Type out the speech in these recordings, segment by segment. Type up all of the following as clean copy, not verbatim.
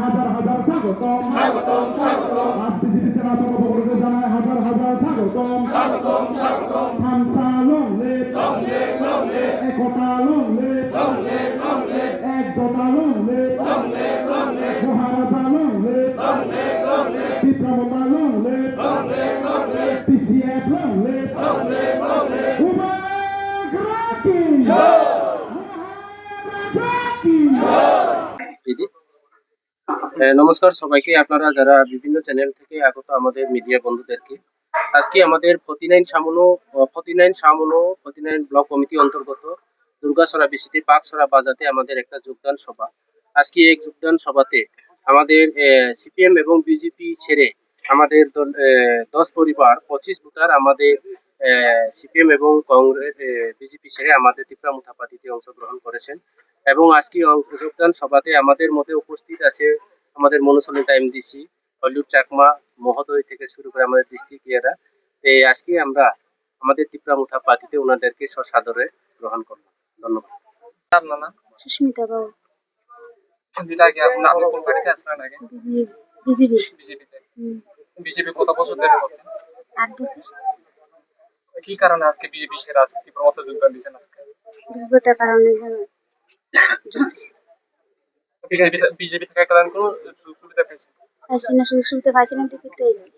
হাজার হাজার স্বাগতম স্বাগতম স্বাগতম জানায় হাজার হাজার স্বাগতম স্বাগতম স্বাগতম হামসা লংলে লংলে লংলে একতা লংলে লংলে লংলে একতা লংলে লংলে লংলে মহারাজা লংলে লংলে লংলে বিপ্লবতা লংলে লংলে লংলে পিসিএফ লংলে লংলে লংলে উমাগ্রাকি মহারাজা দিদি নমস্কার সবাইকে, আপনারা যারা বিভিন্ন চ্যানেল থেকে আগত আমাদের মিডিয়া বন্ধুদেরকে, আজকে আমাদের 49 ব্লক কমিটি অন্তর্গত দুর্গাছড়া বিসিটি পাকছড়া বাজাতে আমাদের একটা যোগদান সভা। আজকে এই যোগদান সভাতে আমাদের সিপিএম এবং বিজেপি ছেড়ে আমাদের 10 পরিবার 25 ভোটার আমাদের সিপিএম এবং কংগ্রেস বিজেপি ছেড়ে আমাদের ত্রিপুরা মুথা পার্টিতে অংশগ্রহণ করেছেন। এবং আজকে যোগদান সভাতে আমাদের মধ্যে উপস্থিত আছে আমাদের মনুসলিতা এমডিসি, হলিউড চাকমা মহোদয় থেকে শুরু করে আমাদের ডিস্ট্রিক্ট ইয়েরা। আজকে আমরা আমাদের ত্রিপুরা মুথা পার্টিতে ওনাদেরকে সসাদরে গ্রহণ করলাম। ধন্যবাদ। আপনার নাম? সুস্মিতা বাবু। আপনি কোন পার্টিতে আসলেন আগে? বিজেপিতে। বিজেপি কত বছর ধরে করছেন? 8 বছর। কি কারণে আজকে বিজেপি ছেড়ে আজকে ত্রিপুরা মতো যোগদান দিয়েছেন? আজকে দুর্গতার কারণে জানো বিজেপি থেকে কারণ কোন সুবিধা পেয়েছেন? আসি না, শুধু শুনতে পাইছিলাম তো করতে আইছি।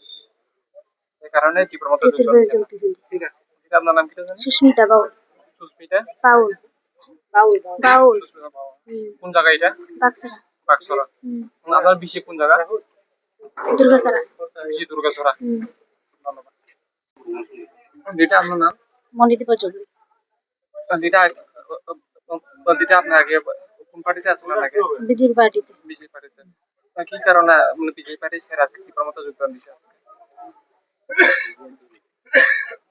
এই কারণে ত্রিপুরা মতো যোগদান দিয়েছেন। ঠিক আছে। আপনার নাম কি জানেন? সুস্মিতা বাবু। সুস্মিতা বাউল। বাউল বাউল। কোন জায়গা এটা? বাক্সরা। বাক্সরা। আপনার বিশে কোন জায়গা? দুর্গাছড়া। বিশে দুর্গাছড়া। ধন্যবাদ। দিটা আপনার নাম? মনিদীপা চৌধুরী। দিটা আপনার আগে কোন পার্টিতে আসলেন আগে? বিজেপি পার্টিতে। বিজেপি পার্টিতে। কি কারণে বিজেপি পার্টি ছেড়ে আজকে ত্রিপুরা মতো যোগদান দিয়েছে?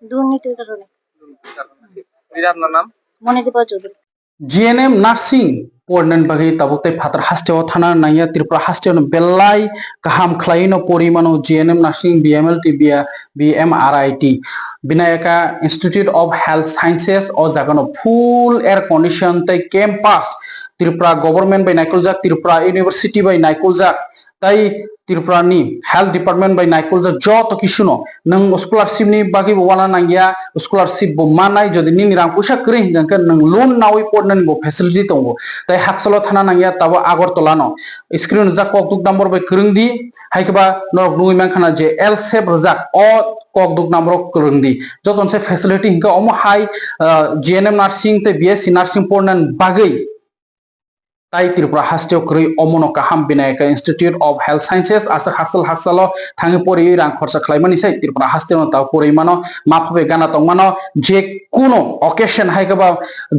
দুর্নীতির কারণে। দিটা আপনার নাম? Manidipa Chowdhury. GNM nursing pornan bagi tabukte phatar hasteo thana naya tripura hasteo belai kaham khlaino porimano GNM nursing BMLT BMRIT Binayaka Institute of Health Sciences o jagano full air condition tai campus Tripura government by Naikolzak Tripura University by Naikolzak tai Tripura ni health department by Naikolzak joto kisuno nang scholarship ni bagi wana nangya scholarship bo manai jodi ni rang pusa kring jangka nang loan nawi pornan bo facility tongo tai haksalo thana nangya tabo Agartala no screen jak kokduk number by kringdi haikaba nok nui mankhana je L shape jak o kokduk number kringdi joton se facility hinka omo high GNM nursing te BSc nursing pornan bagi tai Tripura hasteo krui omono kaham Binayaka Institute of Health Sciences asa haksalo thangi pori rang khorsa khlaimani sai Tripura hasteo ta pori mano maphobe gana tongmano je kuno occasion haikaba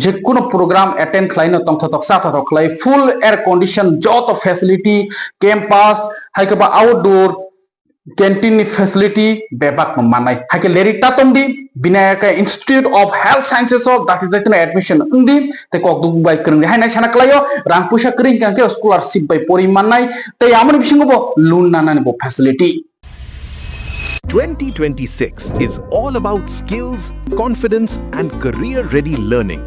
je kuno program attend khlaino tongthotok sathotok khlai full air condition joto facility campus haikaba outdoor canteen facility bebak manai haike lerita tongdi Binayaka Institute of Health Sciences of that is the admission undi te kokduk by kring hainai sana klayo rang pusa kring kanke scholarship by pori manai te amon bisingo bo loan nanani bo facility. 2026 is all about skills, confidence and career-ready learning.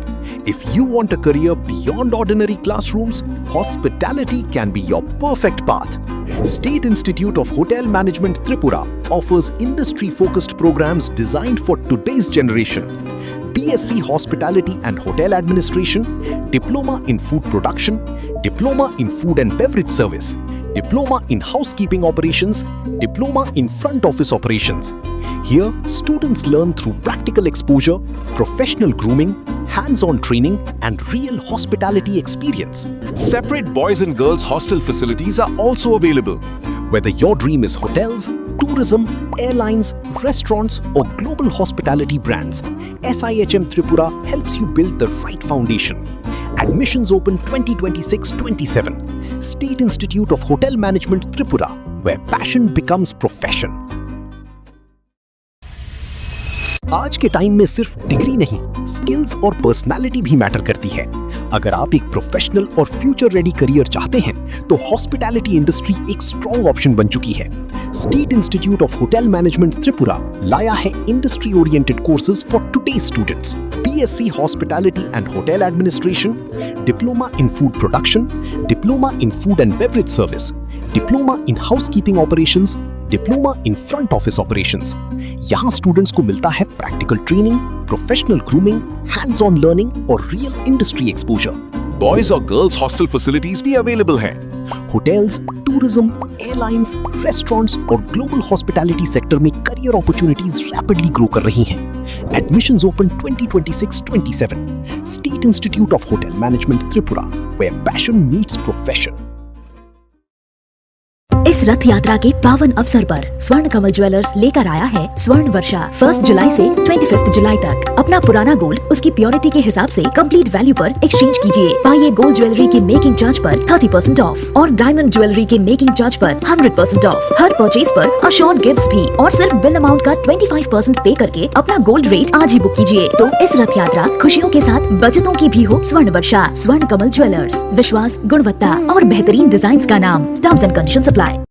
If you want a career beyond ordinary classrooms, hospitality can be your perfect path. State Institute of Hotel Management Tripura offers industry-focused programs designed for today's generation. BSc Hospitality and Hotel Administration, Diploma in Food Production, Diploma in Food and Beverage Service, Diploma in Housekeeping Operations, Diploma in Front Office Operations. Here, students learn through practical exposure, professional grooming, hands-on training, and real hospitality experience. Separate boys and girls hostel facilities are also available. Whether your dream is hotels, tourism, airlines, restaurants, or global hospitality brands, SIHM Tripura helps you build the right foundation. Admissions open 2026-27. State Institute of Hotel Management Tripura, where passion becomes profession. आज के time में सिर्फ degree नहीं, skills और personality भी matter करती है। अगर आप एक प्रोफेशनल और फ्यूचर रेडी करियर चाहते हैं तो हॉस्पिटैलिटी इंडस्ट्री एक स्ट्रॉन्ग ऑप्शन बन चुकी है। State institute of hotel management Tripura लाया है industry oriented courses for today students. BSc hospitality and hotel administration, diploma in food production, diploma in food and beverage service, diploma in housekeeping operations, diploma in front office operations. यहाँ students को मिलता है practical training, professional grooming, hands on learning और real industry exposure. Boys or girls hostel facilities भी available हैं। Hotels, tourism, airlines, restaurants और global hospitality sector में career opportunities rapidly grow कर रही हैं। Admissions open 2026-27. State Institute of Hotel Management Tripura, where passion meets profession. इस रथ यात्रा के पावन अवसर पर स्वर्ण कमल ज्वेलर्स लेकर आया है स्वर्ण वर्षा। 1 जुलाई से 25 जुलाई तक अपना पुराना गोल्ड उसकी प्योरिटी के हिसाब से कंप्लीट वैल्यू पर एक्सचेंज कीजिए। पाइए गोल्ड ज्वेलरी के मेकिंग चार्ज पर 30% ऑफ और डायमंड ज्वेलरी के मेकिंग चार्ज पर 100% ऑफ। हर परचेज पर अशोर्ड गिफ्ट्स भी और सिर्फ बिल अमाउंट का 25% पे करके अपना गोल्ड रेट आज ही बुक कीजिए। तो इस रथ यात्रा खुशियों के साथ बचतों की भी हो। स्वर्ण वर्षा, स्वर्ण कमल ज्वेलर्स, विश्वास, गुणवत्ता और बेहतरीन डिजाइन का नाम। Terms and conditions apply.